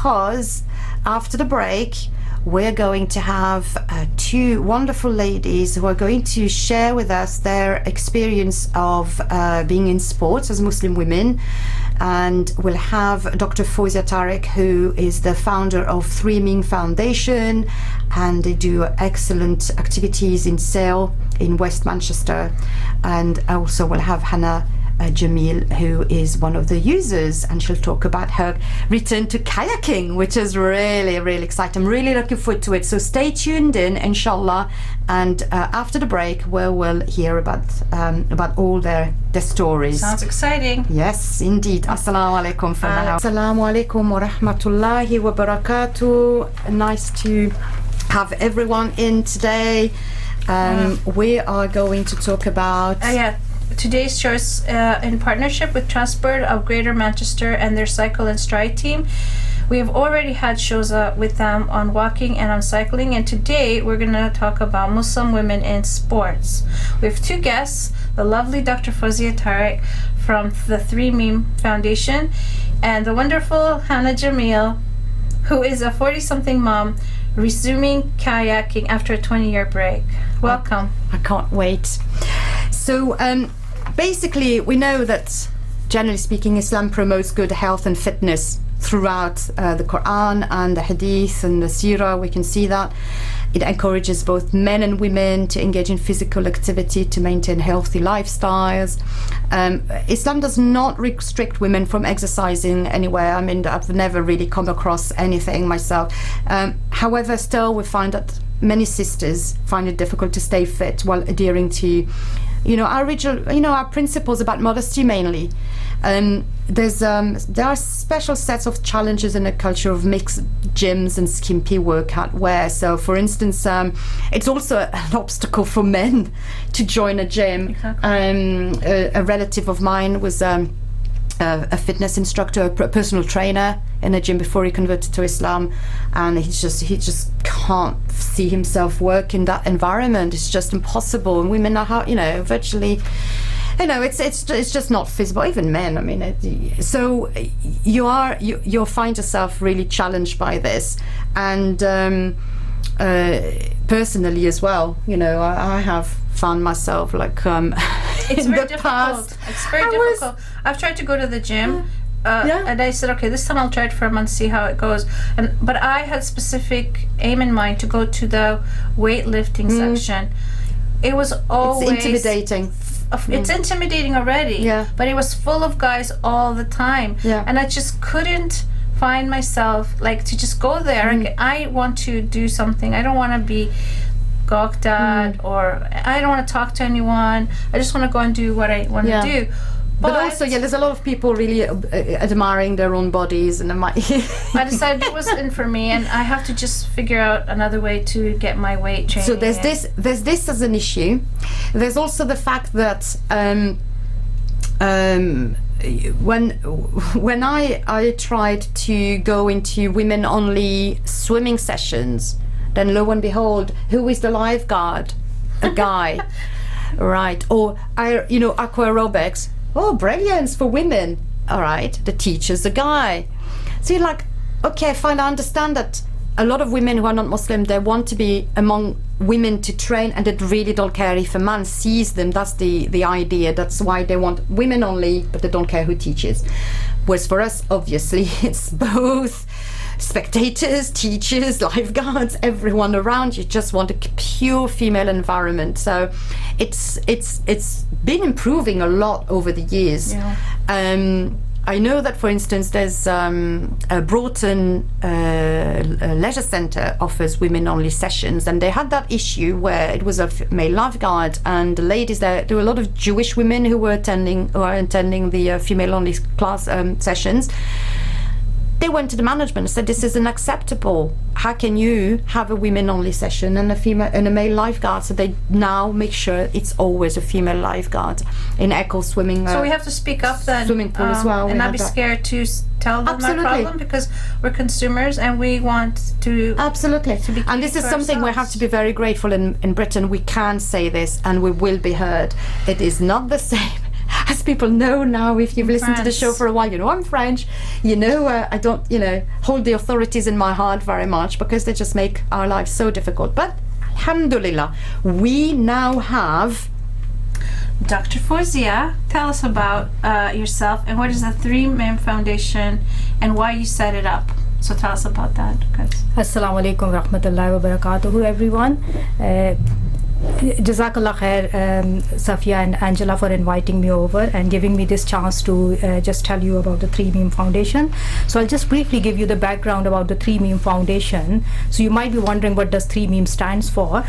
because after the break, we're going to have two wonderful ladies who are going to share with us their experience of being in sports as Muslim women. And we'll have Dr Fozia Tariq, who is the founder of Meem Foundation, and they do excellent activities in Sale in West Manchester. And also we'll have Hannah Jamil, who is one of the users, and she'll talk about her return to kayaking, which is really, really exciting. I'm really looking forward to it. So stay tuned in, inshallah, and after the break, we'll hear about all their stories. Sounds exciting. Yes, indeed. Assalamu alaikum for now. Assalamu alaikum wa rahmatullahi wa barakatuh. Nice to have everyone in today. We are going to talk about today's show is in partnership with Transport of Greater Manchester and their Cycle and Stride team. We have already had shows with them on walking and on cycling, and today we're going to talk about Muslim women in sports. We have two guests, the lovely Dr Fozia Tariq from the Meem Foundation, and the wonderful Hannah Jamil, who is a 40-something mom resuming kayaking after a 20-year break. Welcome. I can't wait. So basically, we know that, generally speaking, Islam promotes good health and fitness throughout the Quran and the Hadith and the Seerah. We can see that. It encourages both men and women to engage in physical activity to maintain healthy lifestyles. Islam does not restrict women from exercising anywhere. I mean, I've never really come across anything myself. However, still, we find that many sisters find it difficult to stay fit while adhering to our principles about modesty mainly. There are special sets of challenges in a culture of mixed gyms and skimpy workout wear. So, for instance, it's also an obstacle for men to join a gym. Exactly. A relative of mine was a fitness instructor, a personal trainer in a gym before he converted to Islam, and he just can't see himself work in that environment. It's just impossible. And women are, virtually, it's just not feasible. Even men, I mean, so you'll find yourself really challenged by this, and personally as well. I have found myself like it's in very the difficult. past. It's very difficult. I've tried to go to the gym. And I said, okay, this time I'll try it for a month, see how it goes. But I had specific aim in mind to go to the weightlifting section. It was always intimidating. It's intimidating already. Yeah. But it was full of guys all the time. Yeah. And I just couldn't find myself to just go there. I want to do something. I don't want to be gawked at, or I don't want to talk to anyone. I just want to go and do what I want to do. But also, there's a lot of people really admiring their own bodies, and I decided it wasn't for me, and I have to just figure out another way to get my weight training. So there's this as an issue. There's also the fact that when I tried to go into women-only swimming sessions, then lo and behold, who is the lifeguard? A guy, right? Or aqua aerobics. Oh, brilliance for women. All right, the teacher's a guy. So you're like, okay, fine, I understand that a lot of women who are not Muslim, they want to be among women to train, and they really don't care if a man sees them. That's the idea. That's why they want women only, but they don't care who teaches. Whereas for us, obviously, it's both spectators, teachers, lifeguards, everyone around. You just want a pure female environment. So it's been improving a lot over the years. I know that, for instance, there's a Broughton leisure centre offers women-only sessions, and they had that issue where it was a male lifeguard, and the ladies there were a lot of Jewish women who are attending the female-only class sessions. They went to the management and said, this is unacceptable. How can you have a women-only session and a male lifeguard? So they now make sure it's always a female lifeguard in echo swimming. So we have to speak up then, swimming pool as well, and not be scared to tell them our problem, because we're consumers and we want to to be. And this is something we have to be very grateful in Britain. We can say this and we will be heard. It is not the same as people know now, if you've listened to the show for a while, you know I'm French. You know, I don't, hold the authorities in my heart very much because they just make our lives so difficult. But alhamdulillah, we now have Dr. Fozia. Tell us about yourself and what is the Meem Foundation and why you set it up. So tell us about that, guys. Assalamu alaikum wa rahmatullahi wa barakatuhu, everyone. Jazakallah khair, Safiya and Angela, for inviting me over and giving me this chance to just tell you about the Meem Foundation. So I'll just briefly give you the background about the Meem Foundation. So you might be wondering what does Meem stands for.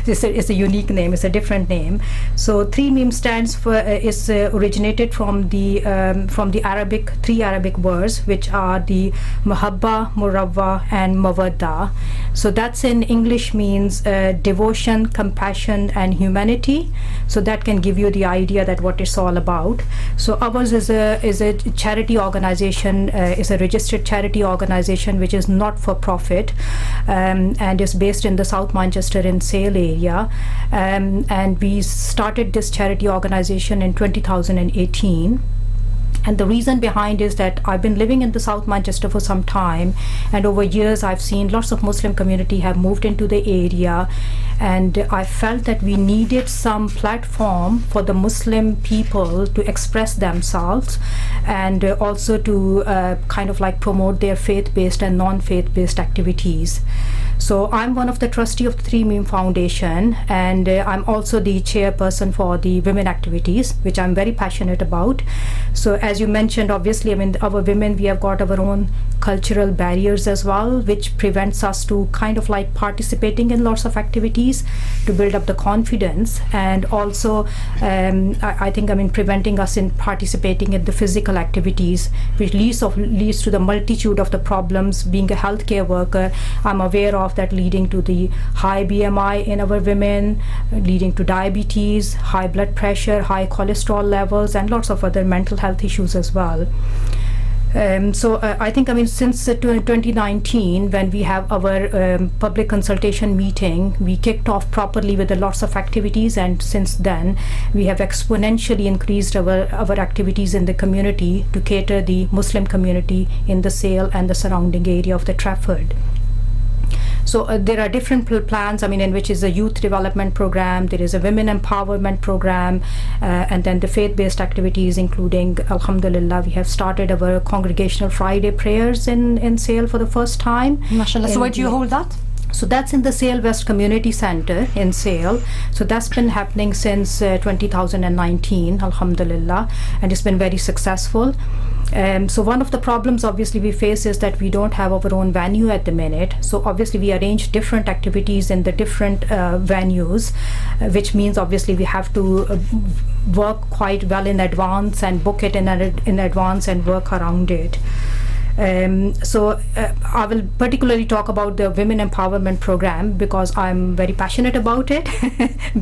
It's a unique name, it's a different name. So Meem stands for is originated from the Arabic, three Arabic words, which are the Muhabba, Murawwa and Mawadda. So that's in English means devotion, compassion and humanity. So that can give you the idea that what it's all about. So ours is a charity organization, is a registered charity organization which is not for profit, and is based in the South Manchester in Sale area, and we started this charity organization in 2018. And the reason behind is that I've been living in the South Manchester for some time, and over years I've seen lots of Muslim community have moved into the area, and I felt that we needed some platform for the Muslim people to express themselves and also to kind of like promote their faith-based and non-faith-based activities. So I'm one of the trustee of the Meem Foundation, and I'm also the chairperson for the women activities, which I'm very passionate about. So as you mentioned, obviously, I mean, our women, we have got our own cultural barriers as well, which prevents us to kind of like participating in lots of activities to build up the confidence, and also I think, I mean, preventing us in participating in the physical activities, which leads to the multitude of the problems. Being a healthcare worker, I'm aware of that, leading to the high BMI in our women, leading to diabetes, high blood pressure, high cholesterol levels, and lots of other mental health issues as well. So I think, I mean, since 2019, when we have our public consultation meeting, we kicked off properly with lots of activities, and since then we have exponentially increased our activities in the community to cater the Muslim community in the Sale and the surrounding area of the Trafford. So there are different plans, I mean, in which is a youth development program, there is a women empowerment program, and then the faith-based activities, including, alhamdulillah, we have started our congregational Friday prayers in Sale for the first time. MashaAllah. So where do you hold that? So that's in the Sale West Community Center in Sale. So that's been happening since 2019, alhamdulillah, and it's been very successful. So one of the problems obviously we face is that we don't have our own venue at the minute. So obviously we arrange different activities in the different venues, which means obviously we have to work quite well in advance and book it in advance and work around it. So I will particularly talk about the Women Empowerment Program because I'm very passionate about it,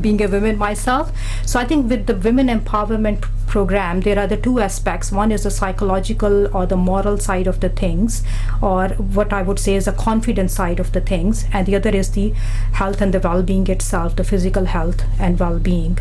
being a woman myself. So I think with the Women Empowerment Program, there are the two aspects. One is the psychological or the moral side of the things, or what I would say is a confidence side of the things, and the other is the health and the well-being itself, the physical health and well-being.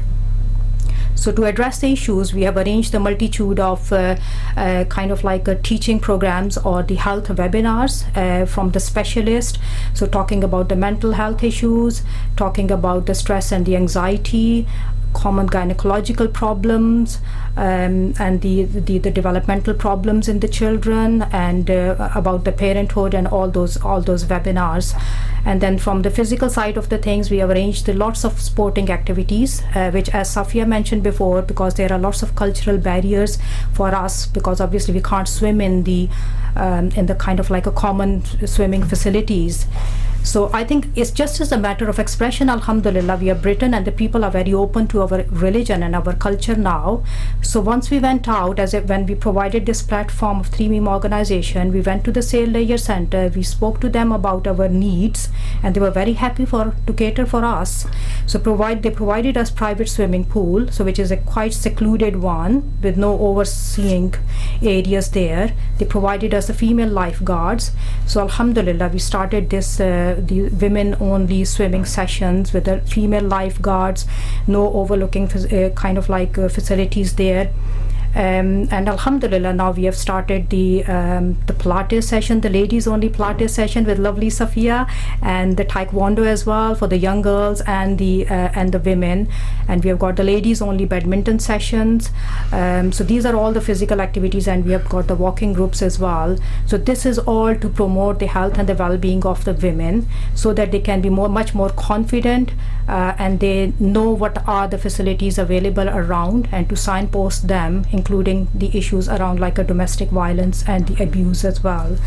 So to address the issues, we have arranged a multitude of kind of like teaching programs or the health webinars from the specialist. So talking about the mental health issues, talking about the stress and the anxiety, common gynecological problems, and the developmental problems in the children, and about the parenthood, and all those webinars. And then from the physical side of the things, we have arranged lots of sporting activities, which, as Safiya mentioned before, because there are lots of cultural barriers for us, because obviously we can't swim in the kind of like a common swimming facilities. So I think it's just as a matter of expression, alhamdulillah, we are Britain and the people are very open to our religion and our culture now. So once we went out, when we provided this platform of Meem organization, we went to the Sale Layer Center, we spoke to them about our needs, and they were very happy to cater for us. So they provided us private swimming pool, so which is a quite secluded one with no overseeing areas there. they provided us the female lifeguards. So alhamdulillah, we started this the women only swimming sessions with the female lifeguards, no overlooking kind of like facilities there. And alhamdulillah, now we have started the Pilates session, the ladies only Pilates session with lovely Safiya, and the Taekwondo as well for the young girls and the women. And we have got the ladies only badminton sessions. So these are all the physical activities, and we have got the walking groups as well. So this is all to promote the health and the well-being of the women, so that they can be much more confident, and they know what are the facilities available around, and to signpost them, including the issues around like a domestic violence and the abuse as well.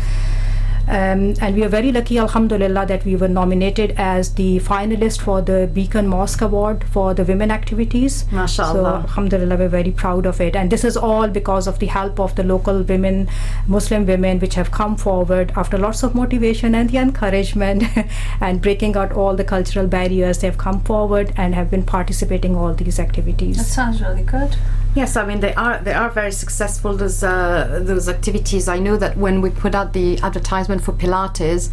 And we are very lucky, alhamdulillah, that we were nominated as the finalist for the Beacon Mosque Award for the women activities. MashaAllah. So alhamdulillah, we're very proud of it, and this is all because of the help of the local women, Muslim women, which have come forward after lots of motivation and the encouragement and breaking out all the cultural barriers. They have come forward and have been participating in all these activities. That sounds really good. Yes, I mean they are very successful. Those activities. I know that when we put out the advertisement for Pilates,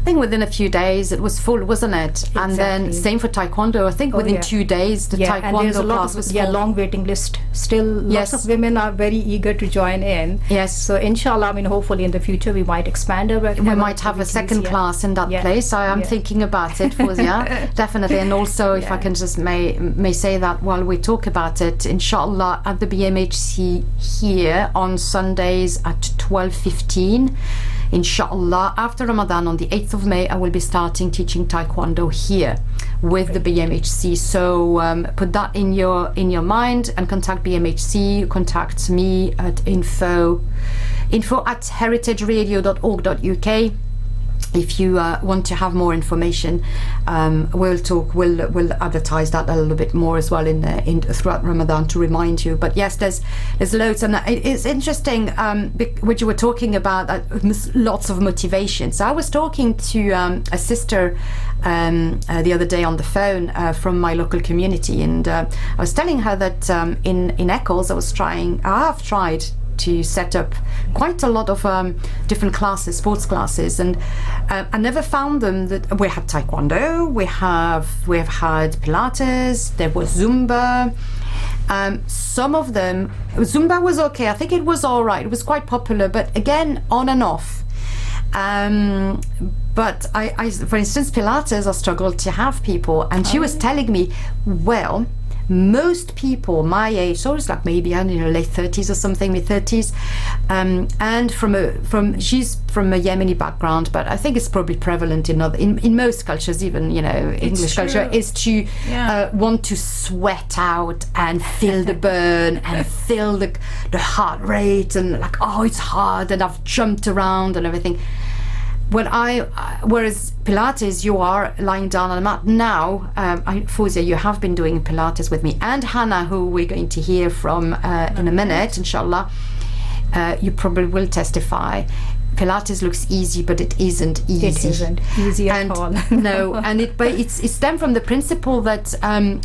I think within a few days it was full, wasn't it? Exactly. And then same for Taekwondo. I think within 2 days the and there's Taekwondo a lot class of, was full. long waiting list. Still, Yes. lots of women are very eager to join in. Yes. So inshallah, I mean, hopefully in the future we might expand our. We might have a second class in that place. I'm thinking about it, Fozia, definitely. And also, if I can just may say that while we talk about it, inshallah, at the BMHC here on Sundays at 12:15. Inshallah, after Ramadan on the 8th of May, I will be starting teaching Taekwondo here with the BMHC. So put that in your mind and contact BMHC. Contact me at info@heritageradio.org.uk. If you want to have more information, we'll advertise that a little bit more as well in throughout Ramadan to remind you. But yes, there's loads, and it's interesting what you were talking about. Lots of motivation. So I was talking to a sister the other day on the phone from my local community, and I was telling her that in Eccles I have tried to set up quite a lot of different classes, sports classes, and I never found them. That we had Taekwondo, we have had Pilates, there was Zumba. Some of them, Zumba was okay. I think it was all right. It was quite popular, but again, on and off. But I, for instance, Pilates, I struggled to have people, and she was telling me, well, most people my age, so it's like maybe late 30s or something, mid 30s, and she's from a Yemeni background, but I think it's probably prevalent in most cultures, even English culture, is to want to sweat out and feel the burn and feel the heart rate, and like, oh, it's hard, and I've jumped around and everything. Whereas Pilates, you are lying down on a mat. Now, Fozia, you have been doing Pilates with me, and Hannah, who we're going to hear from in a minute, inshallah. You probably will testify. Pilates looks easy, but it isn't easy. It isn't easy at all. No, and it's stemmed from the principle that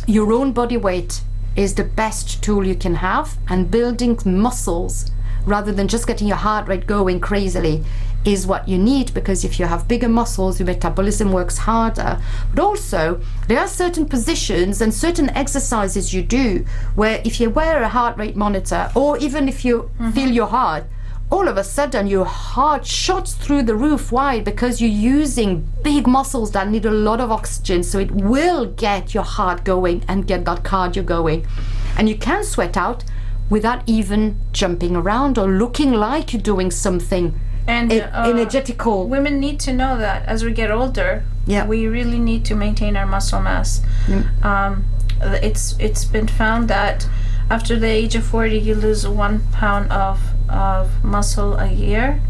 your own body weight is the best tool you can have, and building muscles rather than just getting your heart rate going crazily is what you need, because if you have bigger muscles, your metabolism works harder. But also, there are certain positions and certain exercises you do where if you wear a heart rate monitor, or even if you feel your heart, all of a sudden your heart shoots through the roof. Why? Because you're using big muscles that need a lot of oxygen, so it will get your heart going and get that cardio going. And you can sweat out without even jumping around or looking like you're doing something energetical. Women need to know that as we get older, we really need to maintain our muscle mass. It's been found that after the age of 40, you lose 1 pound of muscle a year,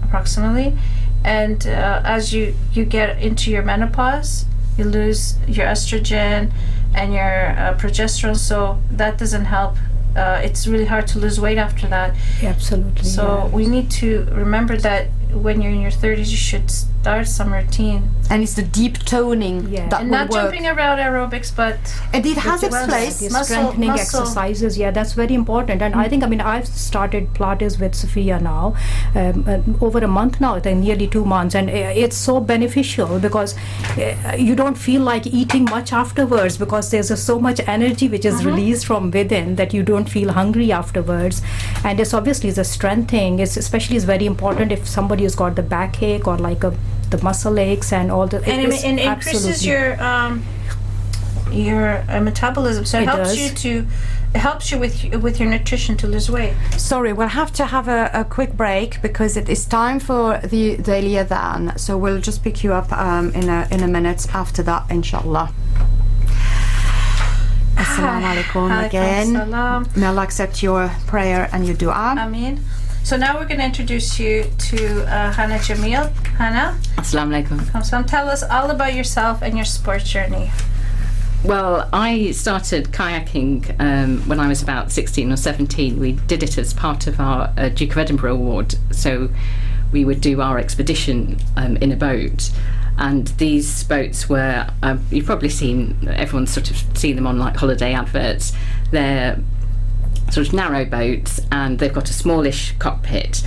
approximately. And as you get into your menopause, you lose your estrogen and your progesterone, so that doesn't help. It's really hard to lose weight after that. Absolutely. So we need to remember that when you're in your 30s, you should start some routine. And it's the deep toning that And will not work. jumping around aerobics, but And it has its Well, place. the Muscle- strengthening muscle. exercises, that's very important. And I think, I've started Pilates with Safiya now over a month now, I think nearly 2 months, and it's so beneficial because you don't feel like eating much afterwards, because there's so much energy which is released from within that you don't feel hungry afterwards. And it's obviously the strength thing is especially is very important if somebody has got the backache or like the muscle aches and all the. and it increases your metabolism, so it helps does. it helps you with your nutrition to lose weight. Sorry, we'll have to have a quick break because it is time for the daily adhan. So we'll just pick you up in a minute after that, inshallah. Assalamu alaikum again. Salam. May Allah accept your prayer and your dua. Ameen. So now we're going to introduce you to Hannah Jamil. Hannah, Assalamu alaikum. tell us all about yourself and your sports journey. Well, I started kayaking when I was about 16 or 17. We did it as part of our Duke of Edinburgh Award. So we would do our expedition in a boat. And these boats were, you've probably everyone's sort of seen them on like holiday adverts. They're sort of narrow boats and they've got a smallish cockpit.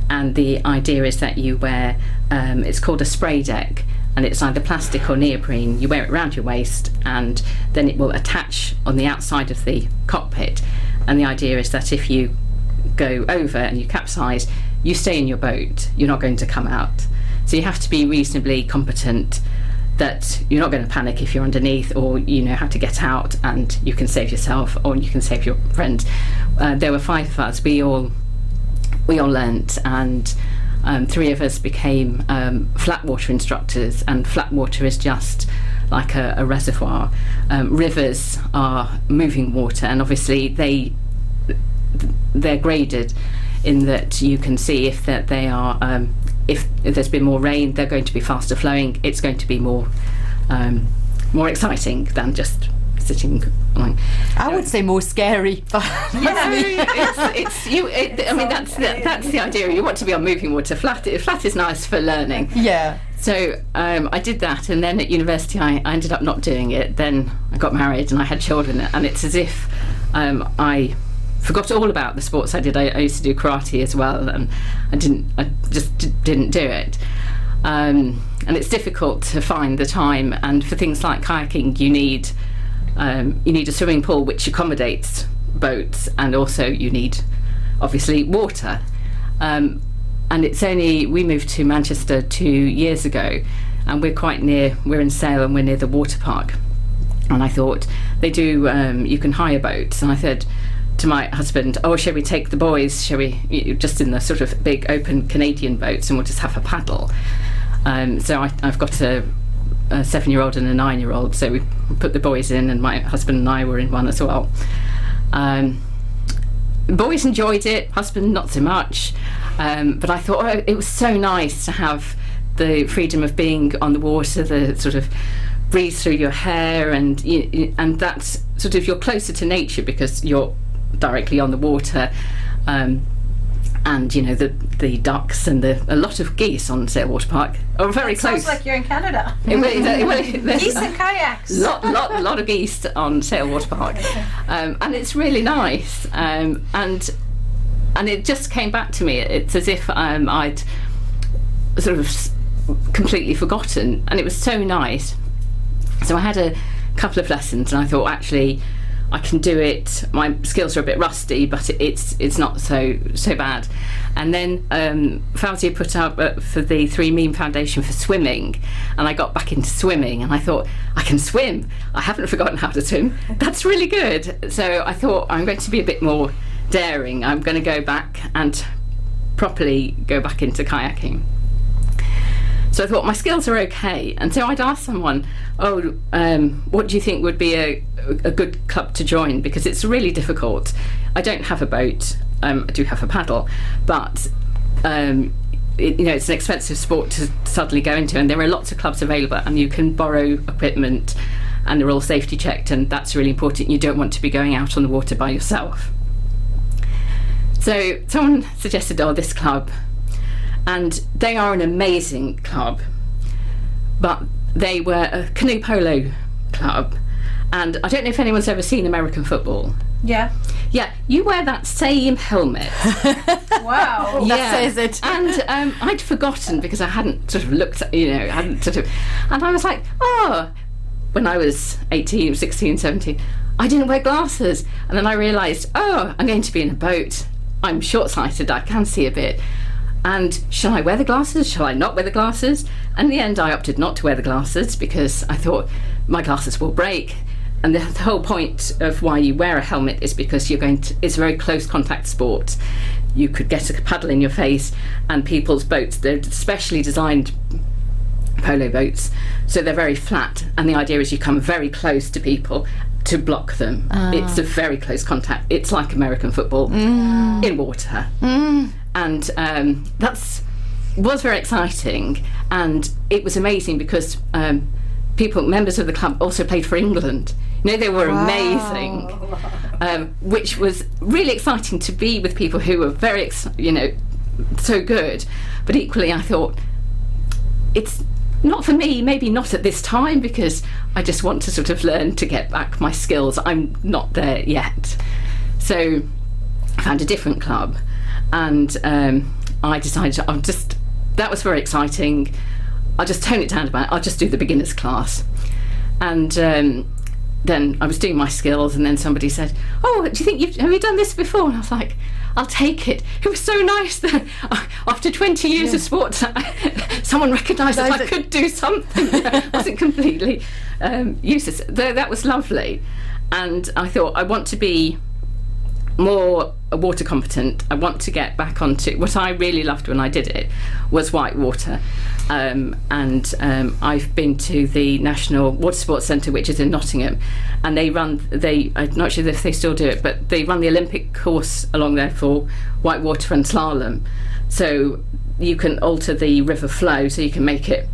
And the idea is that you wear, it's called a spray deck, and it's either plastic or neoprene. You wear it around your waist and then it will attach on the outside of the cockpit. And the idea is that if you go over and you capsize, you stay in your boat, you're not going to come out. So you have to be reasonably competent that you're not going to panic if you're underneath, or you know how to get out and you can save yourself or you can save your friends. There were 5 of us. We all learnt, and 3 of us became flat water instructors, and flat water is just like a reservoir. Rivers are moving water, and obviously they're graded in that you can see if that they are if there's been more rain, they're going to be faster flowing. It's going to be more exciting than just sitting. I would say more scary. That's the idea. You want to be on moving water. Flat is nice for learning. Yeah. So I did that, and then at university I ended up not doing it. Then I got married and I had children, and it's as if I forgot all about the sports I did. I used to do karate as well, and I just didn't do it. And it's difficult to find the time. And for things like kayaking, you need a swimming pool which accommodates boats, and also you need obviously water. And we moved to Manchester 2 years ago, and we're in Sale and we're near the water park. And I thought you can hire boats, and I said to my husband, shall we take the boys, just in the sort of big open Canadian boats, and we'll just have a paddle. So I've got a 7-year-old and a 9-year-old, so we put the boys in, and my husband and I were in one as well. Boys enjoyed it, husband not so much, but I thought it was so nice to have the freedom of being on the water, the sort of breeze through your hair, and that's sort of, you're closer to nature because you're directly on the water. And you know the ducks and a lot of geese on Sale Water Park are very close. Sounds like you're in Canada. Geese and kayaks. lot of geese on Sale Water Park, and it's really nice. And it just came back to me. It's as if I'd sort of completely forgotten, and it was so nice. So I had a couple of lessons, and I thought, actually, I can do it. My skills are a bit rusty, but it's not so bad. And then Fozia put up for the Meem Foundation for swimming, and I got back into swimming, and I thought, I can swim. I haven't forgotten how to swim. That's really good. So I thought, I'm going to be a bit more daring. I'm going to go back and properly go back into kayaking. So I thought, my skills are okay, and so I'd ask someone, what do you think would be a good club to join, because it's really difficult. I don't have a boat, I do have a paddle, but it's an expensive sport to suddenly go into, and there are lots of clubs available, and you can borrow equipment, and they're all safety checked, and that's really important. You don't want to be going out on the water by yourself. So someone suggested, this club. and they are an amazing club, but they were a canoe polo club, and I don't know if anyone's ever seen American football. Yeah. Yeah, you wear that same helmet. Wow. That says it. And I'd forgotten because I hadn't sort of looked, and I was like, oh, when I was 18, 16, 17, I didn't wear glasses. And then I realised, oh, I'm going to be in a boat. I'm short-sighted, I can see a bit. And shall I wear the glasses? Shall I not wear the glasses? And in the end, I opted not to wear the glasses because I thought my glasses will break. And the whole point of why you wear a helmet is because it's a very close contact sport. You could get a paddle in your face, and people's boats, they're specially designed polo boats, so they're very flat, and the idea is you come very close to people to block them. It's a very close contact. It's like American football in water. And was very exciting, and it was amazing because members of the club also played for England. They were amazing, which was really exciting to be with people who were very, so good. But equally, I thought, it's not for me, maybe not at this time, because I just want to sort of learn to get back my skills. I'm not there yet. So I found a different club, and I decided that was very exciting. I'll just tone it down a bit. I'll just do the beginners class. And then I was doing my skills, and then somebody said, oh, do you think have you done this before? And I was like, I'll take it. It was so nice that after 20 years of sports, someone recognised that I could do something that wasn't completely useless. That was lovely. And I thought, I want to be more water competent. I want to get back onto what I really loved when I did it was white water. And I've been to the National Water Sports Centre, which is in Nottingham, and I'm not sure if they still do it, but they run the Olympic course along there for white water and slalom. So you can alter the river flow, so you can make it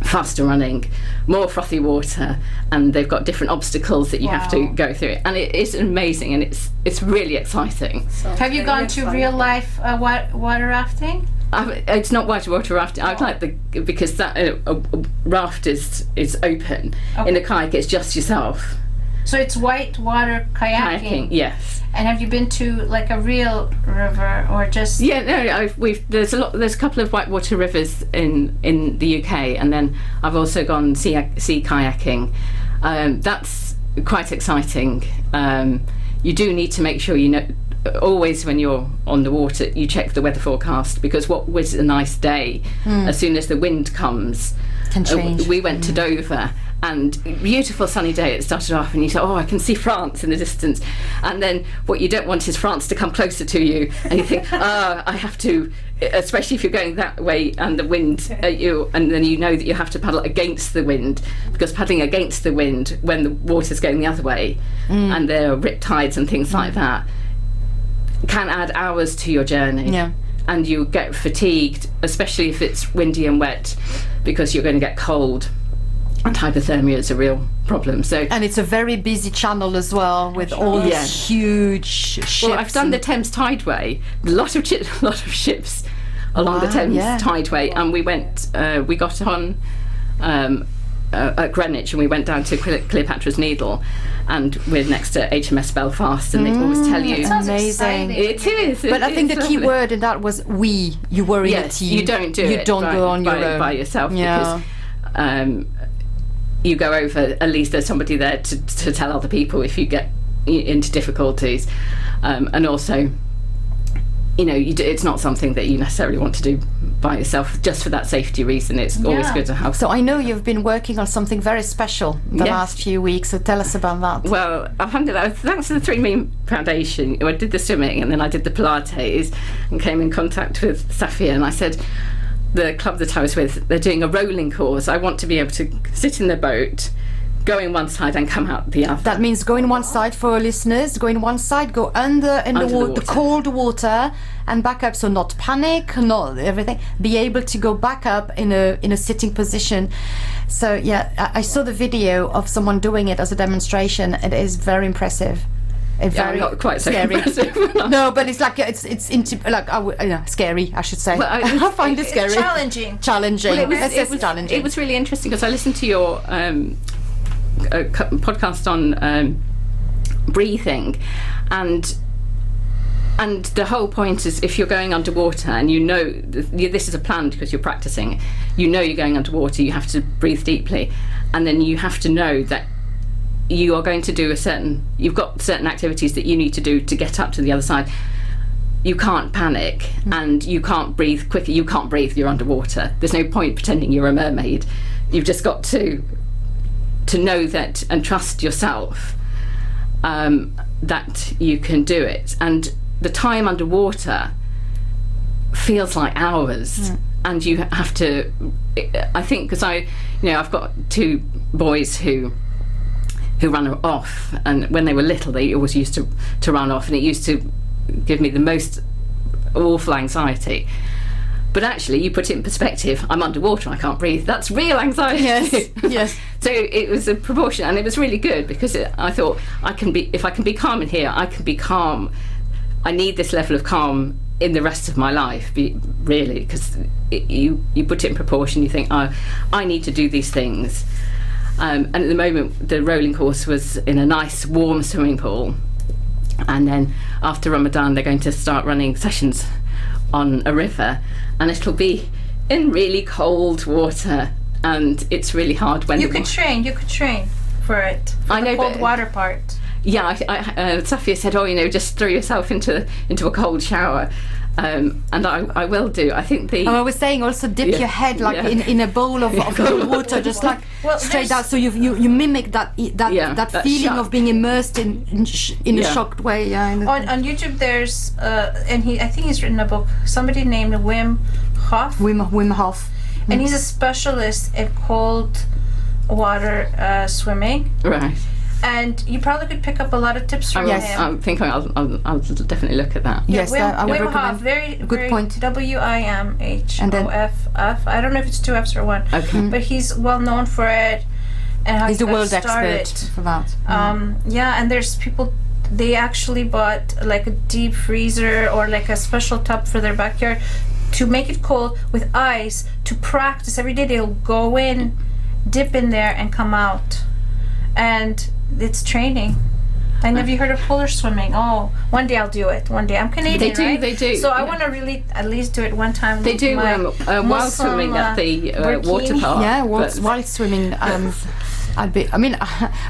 faster running, more frothy water, and they've got different obstacles that you have to go through, and it is amazing, and it's really exciting. Have you gone to real life water rafting? It's not white water rafting. I'd like because that a raft is open. Okay. In a kayak, it's just yourself. So it's white water kayaking. Yes. And have you been to like a real river or just? Yeah, no. There's a couple of whitewater rivers in the UK, and then I've also gone sea kayaking. That's quite exciting. You do need to make sure always when you're on the water, you check the weather forecast, because what was a nice day, as soon as the wind comes, can change. We went to Dover, and beautiful sunny day. It started off, and you thought, oh, I can see France in the distance, and then what you don't want is France to come closer to you, and you think, I have to, especially if you're going that way and the wind at you, and then you know that you have to paddle against the wind, because paddling against the wind when the water's going the other way, and there are rip tides and things like that, can add hours to your journey. Yeah. And you get fatigued, especially if it's windy and wet, because you're going to get cold, and hypothermia is a real problem. And it's a very busy channel as well, with all these huge ships. Well, I've done the Thames Tideway, a lot of ships along the Thames Tideway, and we got on at Greenwich, and we went down to Cleopatra's Needle, and we're next to HMS Belfast, and they always tell you. Sounds amazing. exciting. It is. But I think the key word in that was we. You were in a team. You don't do it. You don't go on your own by yourself, because you go over. At least there's somebody there to tell other people if you get into difficulties, and also, it's not something that you necessarily want to do by yourself, just for that safety reason. It's always good to have. So I know you've been working on something very special the last few weeks, so tell us about that. Well, alhamdulillah, thanks to the Meem Foundation, I did the swimming, and then I did the Pilates, and came in contact with Safiya, and I said, the club that I was with, they're doing a rolling course. I want to be able to sit in the boat, go in one side and come out the other. That means go in one side for our listeners, go in one side, go under the cold water, and back up. So not panic, not everything. Be able to go back up in a sitting position. So I saw the video of someone doing it as a demonstration. It is very impressive. very not quite so scary. impressive. No, but it's like scary, I should say. Well, I find it scary. Challenging. Challenging. Well, Let's say challenging. It was really interesting because I listened to your podcast on breathing, and the whole point is, if you're going underwater and you know this is a plan because you're practicing, you know you're going underwater, you have to breathe deeply, and then you have to know that you are going to do you've got certain activities that you need to do to get up to the other side. You can't panic, and you can't breathe quicker. You can't breathe, you're underwater. There's no point pretending you're a mermaid. You've just got to know that and trust yourself that you can do it. And the time underwater feels like hours, and you have to, I think, because I've got 2 boys who run off, and when they were little they always used to run off, and it used to give me the most awful anxiety. But actually, you put it in perspective, I'm underwater, I can't breathe, that's real anxiety. Yes. So it was a proportion, and it was really good, because I thought, if I can be calm in here, I can be calm. I need this level of calm in the rest of my life, really, because you put it in proportion. You think, I need to do these things. And at the moment, the rolling course was in a nice warm swimming pool, and then after Ramadan they're going to start running sessions on a river, and it'll be in really cold water, and it's really hard when you could train for it, for the cold water part. Yeah, Safiya said, just throw yourself into a cold shower, and I will do. I think I was saying also dip your head in a bowl of cold water, just like straight out, so you mimic that feeling of being immersed in a shocked way. Yeah. On YouTube, there's I think he's written a book. Somebody named Wim Hof. Wim Hof, and he's a specialist in cold water swimming. Right. And you probably could pick up a lot of tips from him. I'm thinking I'll definitely look at that. Yes, I would Wim recommend. Hof, very good point. WIMHOFF. I don't know if it's 2 F's or 1. Okay. But he's well known for it, and how he's the world started. expert for that. And there's people. They actually bought like a deep freezer or like a special tub for their backyard to make it cold with ice to practice every day. They'll go in, dip in there, and come out, and it's training. And have you heard of polar swimming? Oh, one day I'll do it. One day. I'm Canadian, right? They do. So I want to really at least do it one time. They do wild swimming at the water park. Yeah, wild swimming.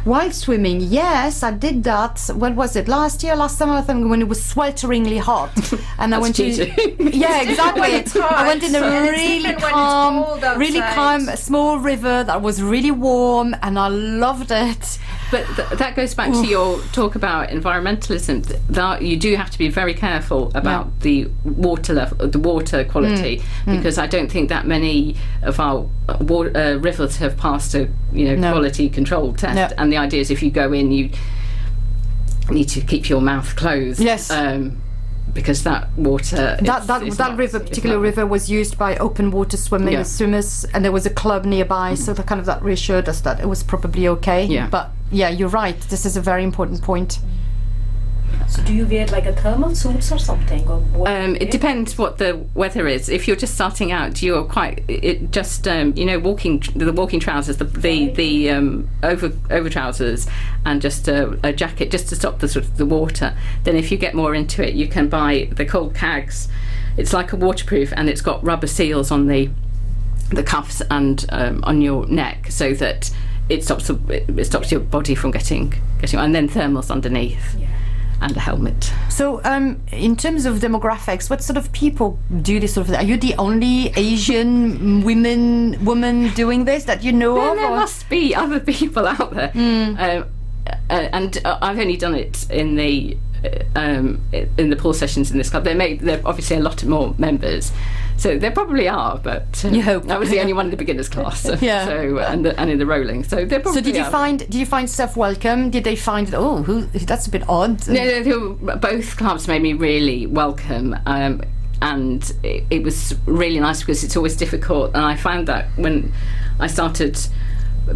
Wild swimming, yes, I did that. When was it? Last summer, I think, when it was swelteringly hot, and I went to. Yeah, exactly. I went in a really calm, small river that was really warm, and I loved it. But that goes back to your talk about environmentalism. That you do have to be very careful about the water level, the water quality, because I don't think that many of our rivers have passed a quality control test. No. And the idea is, if you go in, you need to keep your mouth closed. Yes. Because that water, that particular river was used by open water swimming swimmers, and there was a club nearby, so that reassured us that it was probably okay. Yeah. But yeah, you're right. This is a very important point. So do you wear like a thermal suits or something? Or it depends what the weather is. If you're just starting out, you're walking the walking trousers, the over trousers, and just a jacket just to stop the water. Then if you get more into it, you can buy the cold cags. It's like a waterproof, and it's got rubber seals on the cuffs and on your neck, so that it stops your body from getting, and then thermals underneath. Yeah. And a helmet. So, in terms of demographics, what sort of people do this sort of thing? Are you the only Asian woman doing this that you know of? There must be other people out there. And I've only done it in the pool sessions in this club. There are obviously a lot more members, so there probably are. But you hope I was the only one in the beginners class. Yeah. So and in the rolling. So there probably. So did you find stuff welcome? Did they find that's a bit odd? No, both clubs made me really welcome. And it was really nice, because it's always difficult, and I found that when I started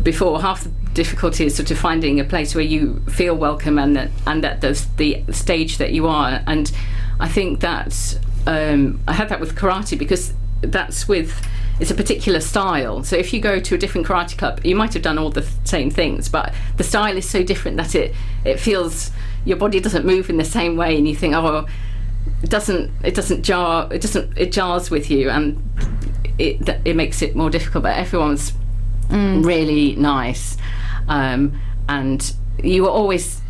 before, half the difficulty is sort of finding a place where you feel welcome and that there's the stage that you are. And I think that I had that with karate, because it's a particular style. So if you go to a different karate club, you might have done all the same things, but the style is so different that it feels, your body doesn't move in the same way, and you think, oh, it jars with you, and it makes it more difficult. But everyone's really nice, and you are always,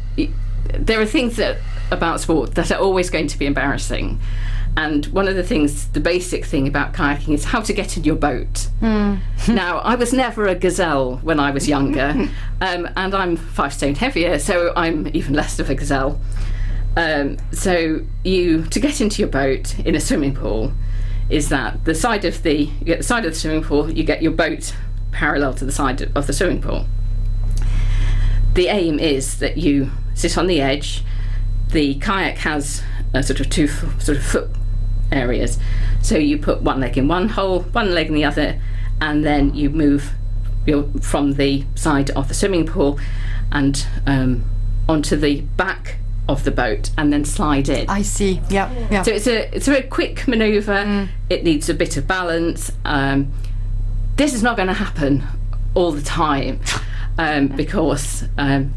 there are things about sport that are always going to be embarrassing. And one of the things, the basic thing about kayaking is how to get in your boat. Now, I was never a gazelle when I was younger, and I'm 5 stone heavier, so I'm even less of a gazelle. So to get into your boat in a swimming pool is that you get the side of the swimming pool, you get your boat parallel to the side of the swimming pool. The aim is that you sit on the edge. The kayak has a sort of two foot areas, so you put one leg in one hole, one leg in the other, and then you move from the side of the swimming pool and onto the back of the boat, and then slide in. I see. Yeah. So it's a very quick manoeuvre. It needs a bit of balance. This is not going to happen all the time, because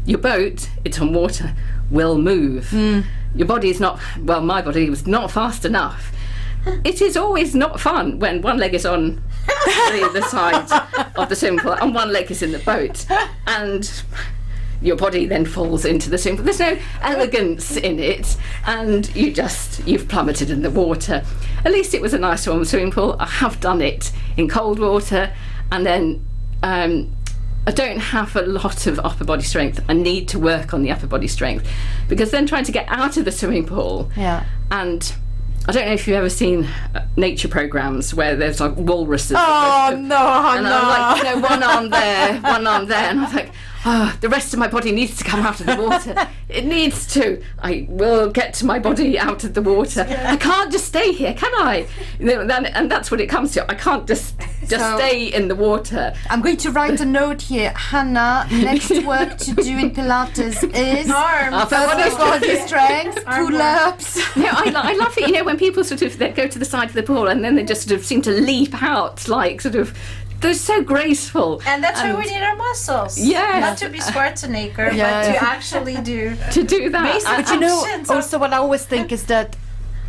your boat, it's on water, will move. Your body is not, well, my body was not fast enough. It is always not fun when one leg is on the side of the swimming pool and one leg is in the boat, and your body then falls into the swimming pool. There's no elegance in it, and you've plummeted in the water. At least it was a nice warm swimming pool. I have done it in cold water, and then I don't have a lot of upper body strength. I need to work on the upper body strength, because then trying to get out of the swimming pool, and I don't know if you've ever seen nature programs where there's like walruses. Oh no, and I'm like, one arm there, and I'm like, the rest of my body needs to come out of the water. It needs to. I will get to my body out of the water. I can't just stay here, can I? And that's what it comes to. I can't just stay in the water. I'm going to write a note here. Hannah, next work to do in Pilates is upper body strength, pull-ups. I love it. When people they go to the side of the pool and then they just seem to leap out, like they're so graceful. And that's why we need our muscles. Yes. Not to be Schwarzenegger, but to actually do that. But also what I always think is that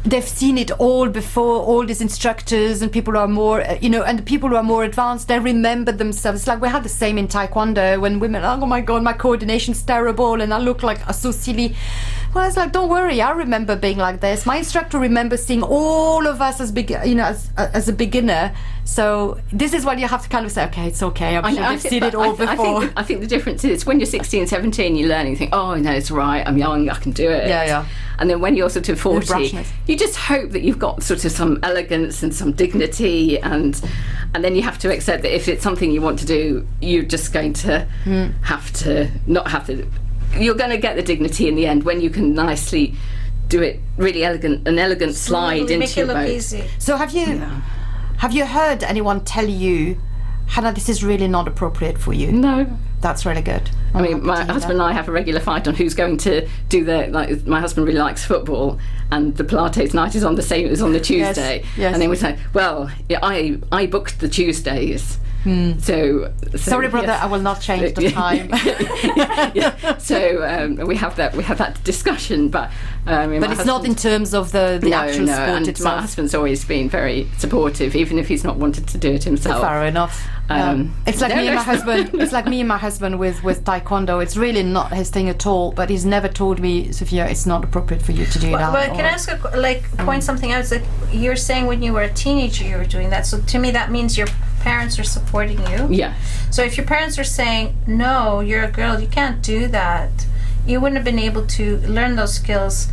they've seen it all before, all these instructors and people who are more, and the people who are more advanced, they remember themselves. It's like we had the same in Taekwondo when women, oh my God, my coordination's terrible and I look like so silly. Well, it's like, don't worry, I remember being like this. My instructor remembers seeing all of us as a beginner. So this is what you have to kind of say, okay, it's okay, I'm sure they've seen it all before. I think the difference is when you're 16, 17, you're learning, you think, oh, no, it's right, I'm young, I can do it. Yeah. And then when you're 40, you just hope that you've got some elegance and some dignity, and then you have to accept that if it's something you want to do, you're just going to you're going to get the dignity in the end when you can nicely do it, really elegant slide into your boat. Easy. So have you heard anyone tell you, Hannah, this is really not appropriate for you? No. That's really good. I mean, my husband and I have a regular fight on who's going to do my husband really likes football, and the Pilates night is on the Tuesday. Yes. And then we say, well, I booked the Tuesdays. So sorry, brother, yes. I will not change the time. So we have that discussion, but it's not in terms of the actual sport and itself. my husband's always been very supportive, even if he's not wanted to do it himself. Fair enough. It's like me and my husband. It's like me and my husband with Taekwondo. It's really not his thing at all. But he's never told me, Safiya, it's not appropriate for you to do that. But can I ask point something out? It's like you're saying when you were a teenager you were doing that. So to me that means your parents are supporting you. Yeah. So if your parents are saying, no, you're a girl, you can't do that, you wouldn't have been able to learn those skills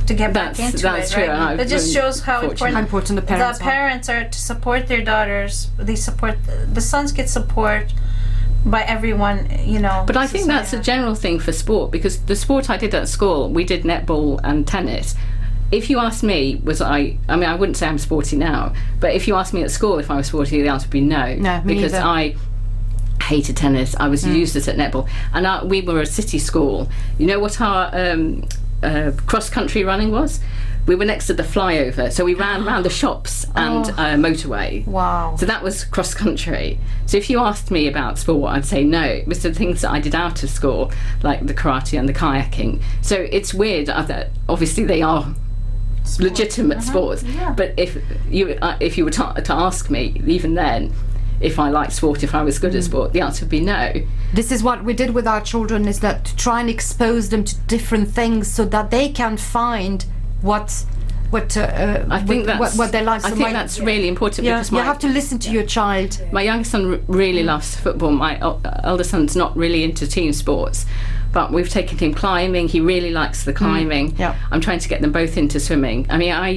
to get back into it. That's true. Right? It just shows how important the parents are to support their daughters. The sons get support by everyone, But I think that's a general thing for sport, because the sport I did at school, we did netball and tennis. If you asked me, I wouldn't say I'm sporty now, but if you asked me at school if I was sporty, the answer would be no. No, me because either. I hated tennis. I was useless at netball. And we were a city school. You know what our cross-country running was? We were next to the flyover, so we ran around the shops and motorway. Wow. So that was cross-country. So if you asked me about sport, I'd say no. It was the things that I did out of school, like the karate and the kayaking. So it's weird that obviously they are legitimate sports. Yeah. But if you were to ask me, even then, if I liked sport, if I was good at sport, the answer would be no. This is what we did with our children, is that to try and expose them to different things so that they can find what they like. I think that's really important, Yeah, because you have to listen to your child. my youngest son really loves football. My elder son's not really into team sports, but we've taken him climbing. He really likes the climbing. Yeah. I'm trying to get them both into swimming. I mean, I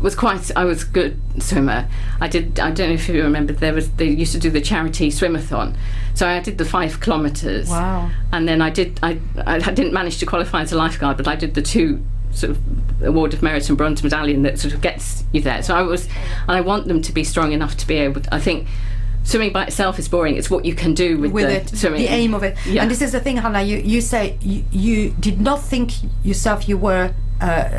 was a good swimmer. I don't know if you remember, they used to do the charity swim-a-thon. So I did the 5 kilometres. Wow. And then I didn't manage to qualify as a lifeguard, but I did the 2 sort of award of merit and bronze medallion that sort of gets you there. So I want them to be strong enough to be able to, I think swimming by itself is boring. It's what you can do with it, swimming. the aim of it. Yeah. And this is the thing, Hannah, you say you did not think yourself you were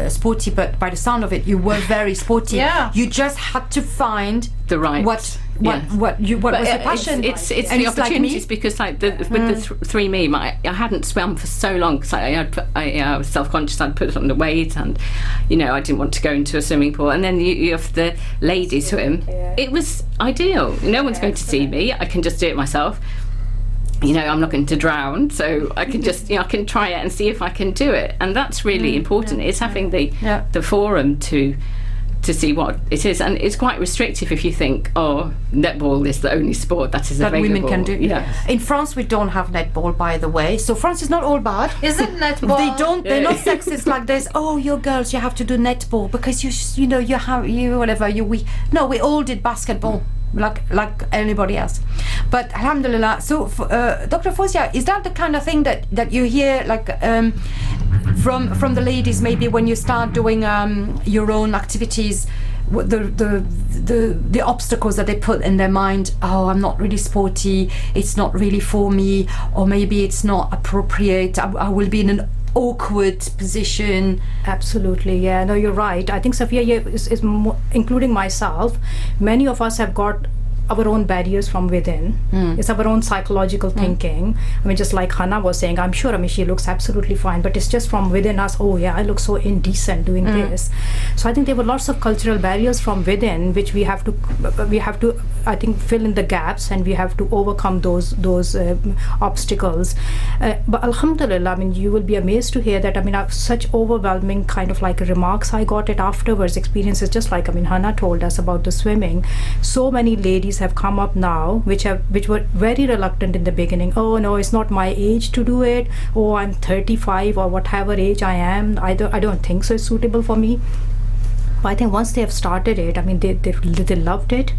sporty, but by the sound of it, you were very sporty. Yeah. You just had to find The right. what Yeah. was your passion. It's And the like opportunities, me. because like with the 3 Meem, I hadn't swum for so long, because I was self-conscious. I'd put on the weight, and I didn't want to go into a swimming pool. And then you have the ladies swim. It was ideal. No one's going to see me. I can just do it myself. I'm not going to drown, so I can just I can try it and see if I can do it. And that's really important. It's having the forum to see what it is, and it's quite restrictive if you think, netball is the only sport that is that available. women can do. Yeah. In France, we don't have netball, by the way. So France is not all bad. Isn't netball? They're not sexist like this. Oh, you're girls, you have to do netball because we all did basketball. Like anybody else, but alhamdulillah. So Dr. Fozia, is that the kind of thing that you hear from the ladies, maybe when you start doing your own activities, the obstacles that they put in their mind? I'm not really sporty, it's not really for me, or maybe it's not appropriate, I will be in an awkward position. Absolutely, yeah. No, you're right. I think Safiya is including myself. Many of us have got our own barriers from within. It's our own psychological thinking. I mean, just like Hannah was saying, I'm sure, she looks absolutely fine, but it's just from within us. Oh yeah, I look so indecent doing this. So I think there were lots of cultural barriers from within, which we have to I think fill in the gaps, and we have to overcome those obstacles. But alhamdulillah, you will be amazed to hear that. I've such overwhelming kind of like remarks I got it afterwards, experiences, just like Hannah told us about the swimming. So many ladies have come up now which were very reluctant in the beginning. Oh no, it's not my age to do it. Oh, I'm 35 or whatever age I am. I don't think so it's suitable for me. But I think once they have started it, they loved it.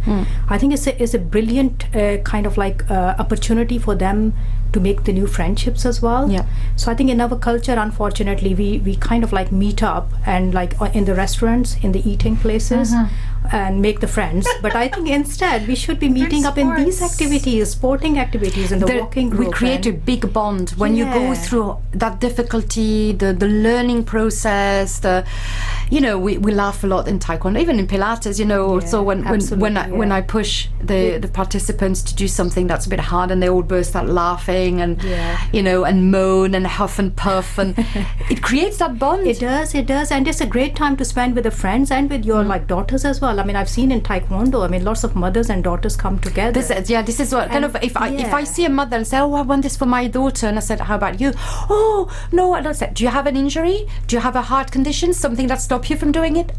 I think it's a brilliant kind of like opportunity for them to make the new friendships as well. Yeah. So I think in our culture, unfortunately, we kind of like meet up and like in the restaurants, in the eating places, and make the friends. But I think instead we should be meeting up in these activities, sporting activities, in the walking group. We create a big bond when you go through that difficulty, the learning process. We laugh a lot in Taekwondo, even in Pilates. So when I push the participants to do something that's a bit hard, and they all burst out laughing and and moan and huff and puff, and it creates that bond. It does, and it's a great time to spend with the friends and with your like daughters as well. I've seen in Taekwondo, lots of mothers and daughters come together. This is what kind of, if I see a mother and say, I want this for my daughter, and I said, how about you? Oh no, and I said, do you have an injury? Do you have a heart condition? Something that stops you from doing it?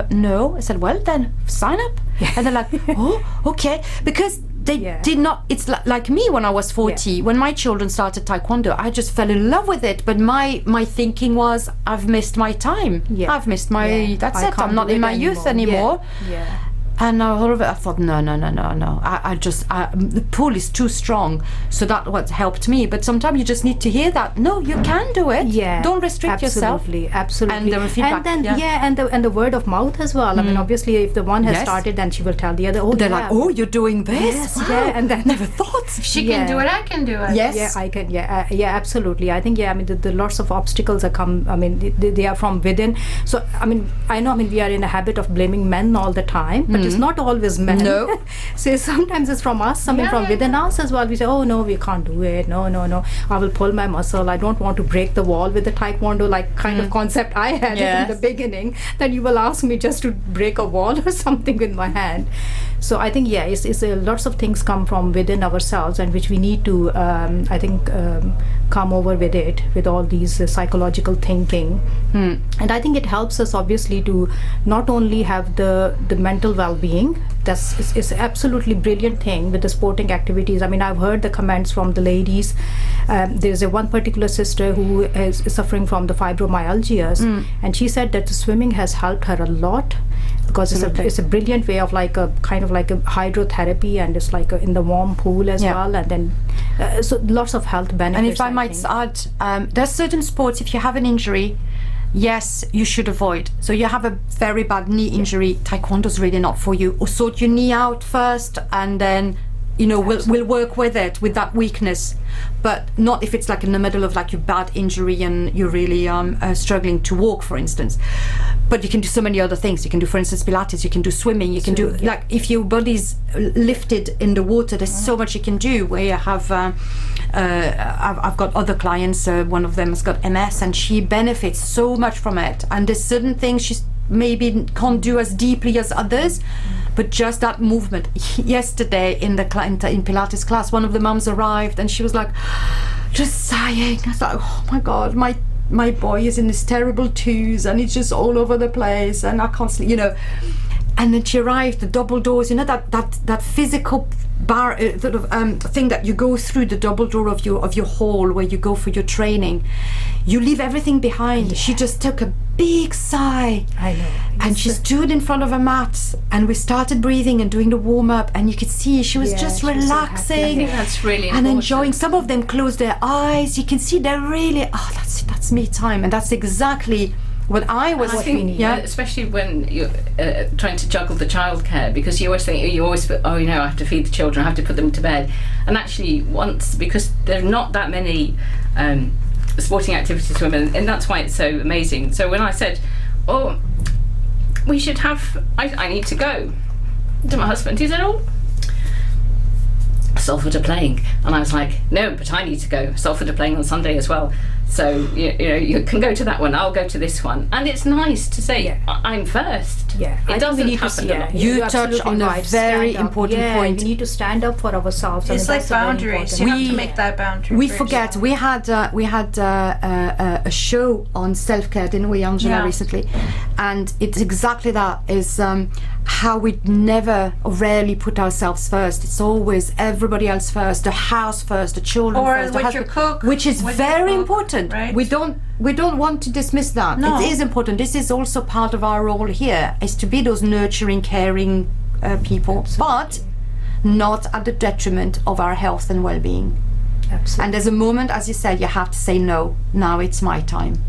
No. I said, well then sign up. And they're like, oh, okay, because they did not. It's like me when I was 40, when my children started Taekwondo, I just fell in love with it, but my thinking was, I've missed my time. I've missed my that's it, I'm not in my youth anymore. And all of it, I thought, no. The pull is too strong. So that what helped me. But sometimes you just need to hear that. No, you can do it. Yeah. Don't restrict yourself. Absolutely. And the feedback. And then, and the word of mouth as well. I mean, obviously, if the one has started, then she will tell the other. Oh, they're like, oh, you're doing this. Yes, wow. yeah. And then never thought. If she can do it, I can do it. Yes. Yeah, I can. Yeah, absolutely. I think. Yeah, I mean, the lots of obstacles are come. I mean, they are from within. So, I mean, I know. I mean, we are in a habit of blaming men all the time, but it's not always men. No. So sometimes it's from us, something from within us as well. We say, oh no, we can't do it. No. I will pull my muscle. I don't want to break the wall with the Taekwondo like kind of concept I had in the beginning. That you will ask me just to break a wall or something with my hand. So I think it's lots of things come from within ourselves, and which we need to come over with it, with all these psychological thinking. And I think it helps us obviously to not only have the mental well-being. It's absolutely brilliant thing with the sporting activities. I mean, I've heard the comments from the ladies. There's one particular sister who is suffering from the fibromyalgia, and she said that the swimming has helped her a lot, because it's a brilliant way of like a kind of like a hydrotherapy, and it's like in the warm pool as well, and then so lots of health benefits. And if I might add, there's certain sports, if you have an injury, yes, you should avoid. So you have a very bad knee injury, Taekwondo's really not for you. Or sort your knee out first, and then we'll work with it, with that weakness, but not if it's like in the middle of like your bad injury and you're really struggling to walk, for instance. But you can do so many other things. You can do, for instance, Pilates. You can do swimming. You can do like if your body's lifted in the water. There's so much you can do. Where you have, I've got other clients. One of them has got MS, and she benefits so much from it. And there's certain things she's maybe can't do as deeply as others, but just that movement. Yesterday in Pilates class, one of the mums arrived and she was like just sighing. I was like, oh my god, my boy is in this terrible twos and it's just all over the place and I can't sleep, And then she arrived, the double doors, that physical bar thing that you go through, the double door of your hall where you go for your training. You leave everything behind. She just took a big sigh. I know. And she stood in front of a mat, and we started breathing and doing the warm up, and you could see she was just relaxing. I think that's really and important. enjoying. Some of them closed their eyes. You can see they're really, that's me time, and that's exactly what I was thinking. Especially when you're trying to juggle the childcare, because you always think, I have to feed the children, I have to put them to bed. And actually, because there are not that many sporting activities for women, and that's why it's so amazing. So when I said, we should have, I need to go to my husband, he said, Salford are playing, and I was like, no, but I need to go. Salford are playing on Sunday as well, so you can go to that one, I'll go to this one. And it's nice to say I'm first. It doesn't happen a lot. You touch on a very important point. We need to stand up for ourselves. It's like boundaries. You have to make that boundary. We forget. We had a show on self-care, didn't we, Angela, recently? And it's exactly that, is how we never or rarely put ourselves first. It's always everybody else first, the house first, the children first, the husband, cook, which is very important. Right. We don't want to dismiss that. No. It is important. This is also part of our role here, is to be those nurturing, caring people, but not at the detriment of our health and well-being. Absolutely. And there's a moment, as you said, you have to say no. Now it's my time.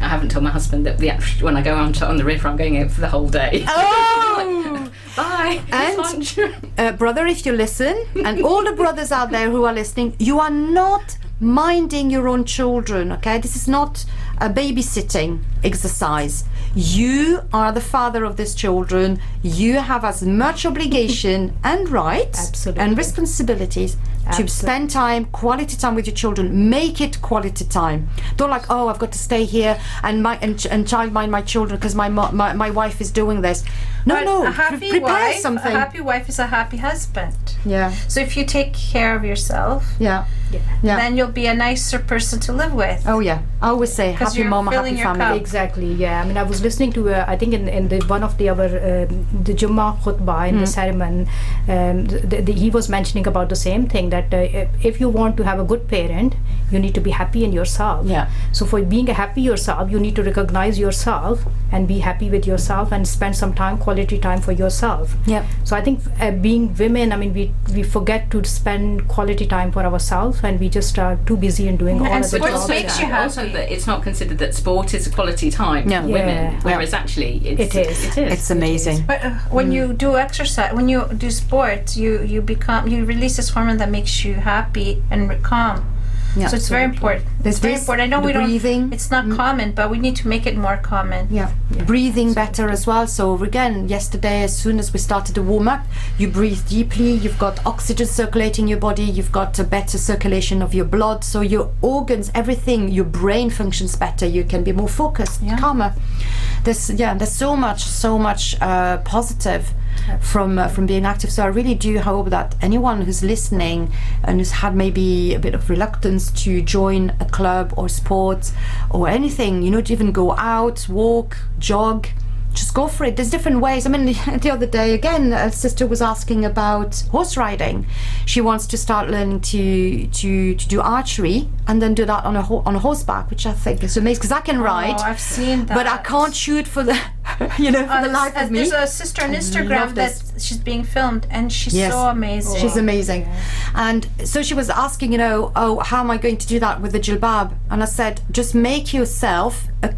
I haven't told my husband that when I go on the river, I'm going out for the whole day. Oh! Bye. And brother, if you listen, and all the brothers out there who are listening, you are not minding your own children, okay? This is not a babysitting exercise. You are the father of these children. You have as much obligation and rights and responsibilities to spend time, quality time with your children. Make it quality time. Don't like, I've got to stay here and child mind my children because my wife is doing this. No, prepare something. A happy wife is a happy husband. Yeah. So if you take care of yourself, then you'll be a nicer person to live with. Oh yeah, I always say happy mom, happy family. Cup. Exactly. Yeah. I mean, I was listening to I think in the one of the the Jummah khutbah in the sermon, he was mentioning about the same thing, that that if you want to have a good parent, you need to be happy in yourself. Yeah. So for being a happy yourself, you need to recognize yourself and be happy with yourself and spend some time, quality time for yourself. Yeah. So I think being women, I mean, we forget to spend quality time for ourselves, and we just are too busy in doing all and of the sports jobs. makes you happy. Also that it's not considered that sport is a quality time Yeah. for women, Yeah. whereas actually It is. It's amazing. But when you do exercise, when you do sports, you release this hormone that makes you happy and calm. Yeah. So it's very important. There's It's very this, important. I know the we breathing. don't. It's not common, but we need to make it more common. Yeah. Breathing better as well. So again, yesterday, as soon as we started to warm up, you breathe deeply. You've got oxygen circulating your body. You've got a better circulation of your blood. So your organs, everything, your brain functions better. You can be more focused, calmer. There's so much positive from being active. So I really do hope that anyone who's listening and who's had maybe a bit of reluctance to join a club or sport or anything, to even go out, walk, jog, just go for it. There's different ways. I mean, the other day again, a sister was asking about horse riding. She wants to start learning to do archery and then do that on a horseback, which I think is amazing because I can ride. Oh, I've seen that. But I can't shoot for the for the life of me. There's a sister on Instagram that she's being filmed, and she's so amazing. She's amazing. And so she was asking, how am I going to do that with the jilbab? And I said, just make yourself a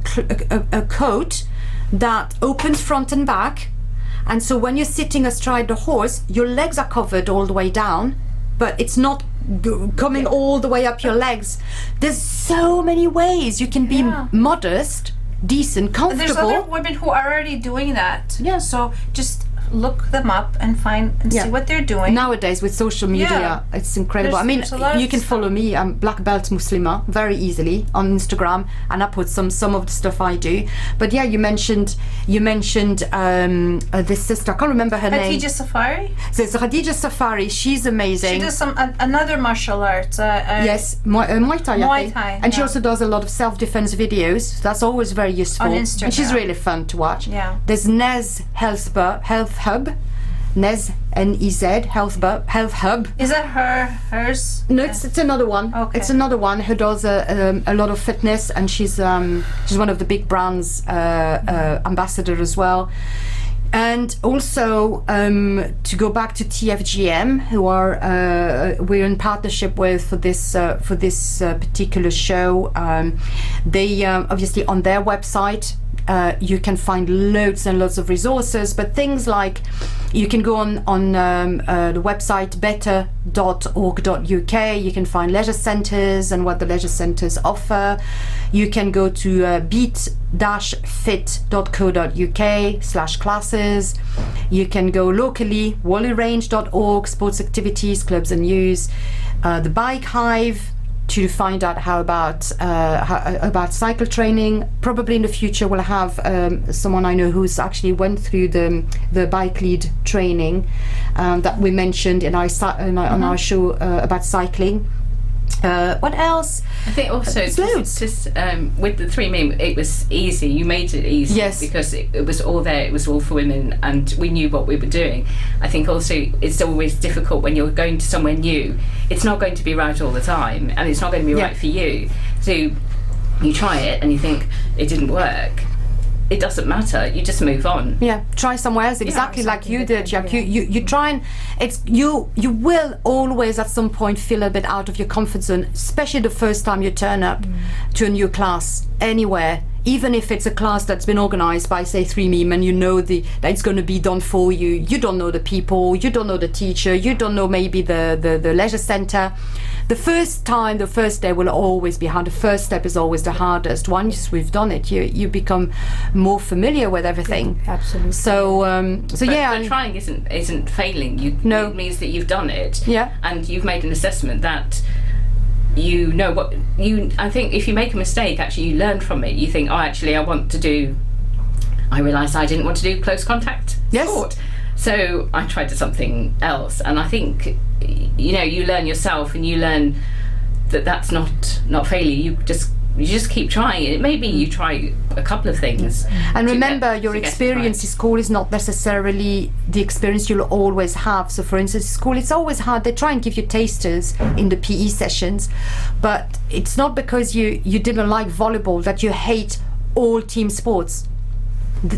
coat that opens front and back, and so when you're sitting astride the horse, your legs are covered all the way down, but it's not coming all the way up your legs. There's so many ways you can be modest, decent, comfortable. There's other women who are already doing that. Yeah. So just look them up and find and see what they're doing. Nowadays with social media, it's incredible. There's a lot you of can stuff. follow me. I'm Black Belt Muslima very easily on Instagram, and I put some of the stuff I do. But yeah, you mentioned this sister. I can't remember her name. Khadija Safari. So it's Khadija Safari. She's amazing. She does another martial arts. Yes, Muay Thai. I Muay think. Thai, And she yeah. also does a lot of self-defense videos. That's always very useful. On Instagram. And she's really fun to watch. Yeah. There's Nez Health Hub. Nez, N-E-Z, Health Hub. Is that hers? No, it's another one. Okay. It's another one who does a lot of fitness, and she's one of the big brands ambassador as well. And also to go back to TFGM, who we're in partnership with for this particular show. They obviously on their website. You can find loads and loads of resources, but things like you can go on the website better.org.uk. You can find leisure centres and what the leisure centres offer. You can go to beat-fit.co.uk/classes. You can go locally, wallyrange.org, sports activities, clubs and news, the Bike Hive, to find out how about cycle training. Probably in the future we'll have someone I know who's actually went through the bike lead training that we mentioned in our on our show about cycling. What else? I think also just with the 3 Meem, it was easy. You made it easy, yes, because it was all there. It was all for women, and we knew what we were doing. I think also it's always difficult when you're going to somewhere new. It's not going to be right all the time, and it's not going to be right for you. So you try it and you think it didn't work. It doesn't matter. You just move on. Yeah, try somewhere else. Exactly like you did, Jack. You try and you will always at some point feel a bit out of your comfort zone, especially the first time you turn up to a new class anywhere. Even if it's a class that's been organised by, say, 3 Meem, and you know that it's going to be done for you. You don't know the people, you don't know the teacher, you don't know maybe the leisure centre. The first day will always be hard. The first step is always the hardest. Once we've done it, you become more familiar with everything. Absolutely. So But trying isn't failing. It means that you've done it. Yeah. And you've made an assessment that you know what I think if you make a mistake, actually you learn from it. You think, I realised I didn't want to do close contact sport, so I tried something else. And I think you learn yourself, and you learn that that's not failure. You just you just keep trying it. Maybe you try a couple of things. And remember, your experience in school is not necessarily the experience you'll always have. So for instance, school, it's always hard. They try and give you tasters in the PE sessions, but it's not because you didn't like volleyball that you hate all team sports.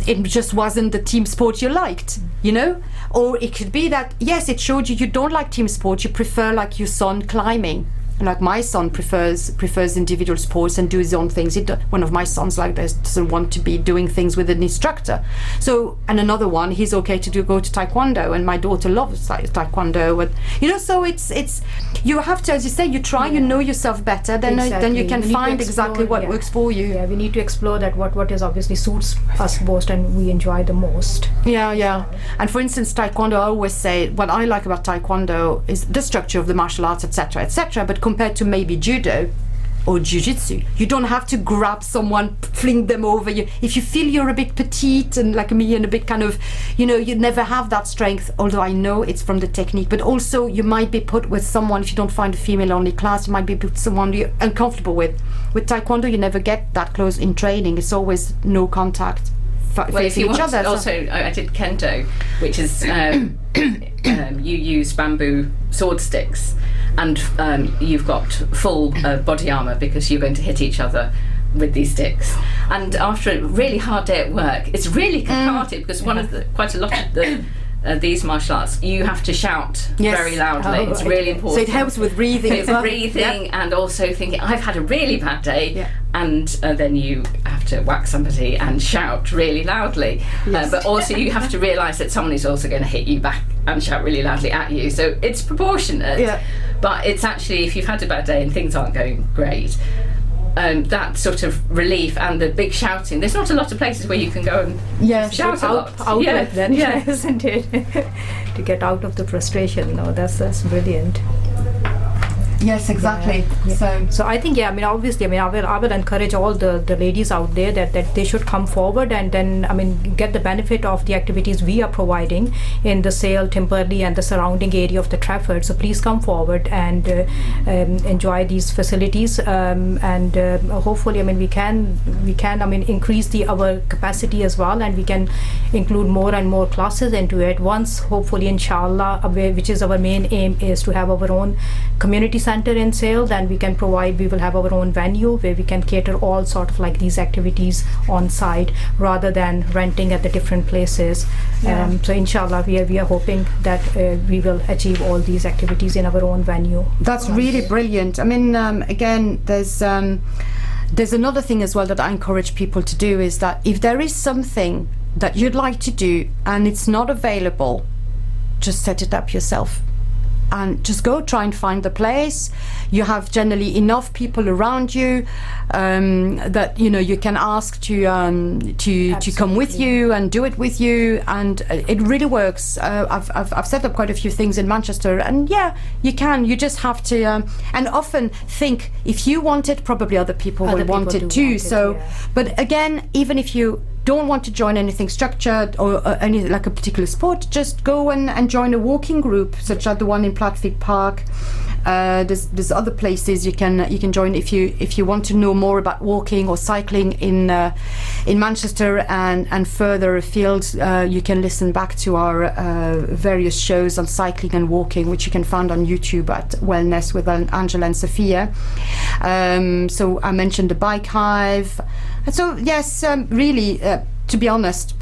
It just wasn't the team sport you liked, you know? Or it could be that, yes, it showed you don't like team sports, you prefer, like your son, climbing. Like my son prefers individual sports and do his own things. One of my sons like this doesn't want to be doing things with an instructor. So, and another one, he's okay to go to Taekwondo, and my daughter loves Taekwondo. And, you know, so it's you have to, as you say, you try, you know yourself better, then you can find exactly what works for you. Yeah, we need to explore that what is obviously suits us most and we enjoy the most. Yeah. And for instance, Taekwondo, I always say what I like about Taekwondo is the structure of the martial arts, etc. But compared to maybe judo or jiu-jitsu, you don't have to grab someone, fling them over you. If you feel you're a bit petite and like me and a bit kind of, you know, you never have that strength, although I know it's from the technique, but also you might be put with someone, if you don't find a female-only class, you might be put with someone you're uncomfortable with. With Taekwondo, you never get that close in training. It's always no contact. Facing each other. Also, I did kendo, which is you use bamboo sword sticks, and you've got full body armor because you're going to hit each other with these sticks. And after a really hard day at work, it's really cathartic because quite a lot of these martial arts, you have to shout very loudly. It's really important. So it helps with breathing as well. Breathing and also thinking, I've had a really bad day, and then you have to whack somebody and shout really loudly. But also you have to realise that someone is also going to hit you back and shout really loudly at you. So it's proportionate. But it's actually, if you've had a bad day and things aren't going great, that sort of relief and the big shouting. There's not a lot of places where you can go and shout a lot. Outlet then, isn't it? To get out of the frustration. No, that's brilliant. Yes, exactly. So I think, obviously, I will encourage all the ladies out there that they should come forward and then, get the benefit of the activities we are providing in the Sale, Timberley and the surrounding area of the Trafford. So please come forward and enjoy these facilities, and hopefully, we can increase our capacity as well, and we can include more and more classes into it. Once, hopefully, inshallah, which is our main aim, is to have our own community center in Sale, then we will have our own venue where we can cater all sort of like these activities on site rather than renting at the different places. So inshallah we are hoping that we will achieve all these activities in our own venue. That's really brilliant. Again, there's another thing as well that I encourage people to do, is that if there is something that you'd like to do and it's not available, just set it up yourself. And just go try and find the place. You have generally enough people around you that you can ask to come with you and do it with you, and it really works. I've set up quite a few things in Manchester, and you can. You just have to and often think, if you want it, probably other people will want it too. But again, even if you don't want to join anything structured or any like a particular sport, just go and join a walking group such as the one in Platford Park. There's other places you can join if you want to know more about walking or cycling in Manchester and further afield. You can listen back to our various shows on cycling and walking, which you can find on YouTube at Wellness with Angela and Safiya. So I mentioned the bike hive. So yes, really, to be honest,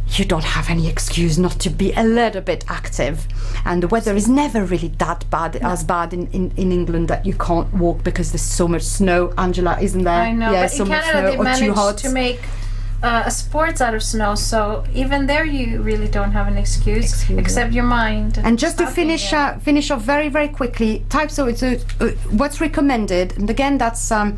you don't have any excuse not to be a little bit active, and the weather is never really that bad, as bad in England that you can't walk because there's so much snow. Angela, isn't there? I know, but in Canada they managed to make sports out of snow, so even there you really don't have an excuse except your mind. And just to finish off very, very quickly, what's recommended, and again that's a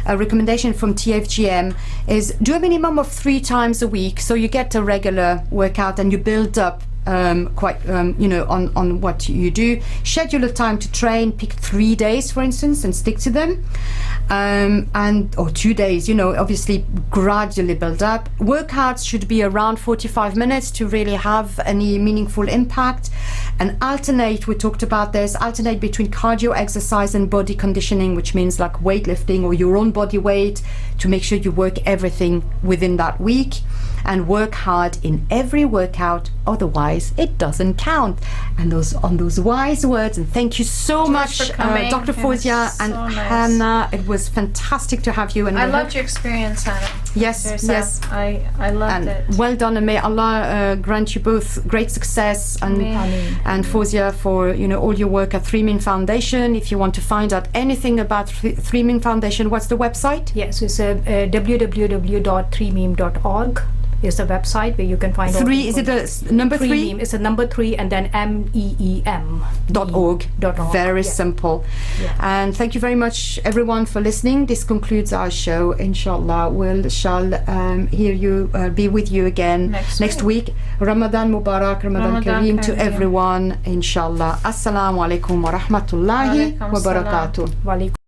recommendation from TFGM, is do a minimum of 3 times a week, so you get a regular workout and you build up on what you do. Schedule a time to train. Pick 3 days, for instance, and stick to them. Or 2 days, obviously gradually build up. Workouts should be around 45 minutes to really have any meaningful impact. And alternate, we talked about this, alternate between cardio exercise and body conditioning, which means like weightlifting or your own body weight, to make sure you work everything within that week. And work hard in every workout, otherwise it doesn't count. And those wise words, and thank you so much, Dr. Fozia and Hannah. It was fantastic to have you. And I loved your experience, Hannah. Yes. I loved it. Well done, and may Allah grant you both great success, and Fozia for all your work at Meem Foundation. If you want to find out anything about Meem Foundation, what's the website? Yes, it's www.3meem.org. is the website where you can find three. Is it a number 3? It's a number 3 and then MEEM.org. Very simple. Yeah. And thank you very much, everyone, for listening. This concludes our show. Inshallah, we shall be with you again next week. Ramadan Mubarak, Ramadan Kareem to everyone. Inshallah. Assalamu alaikum wa rahmatullahi wa barakatuh.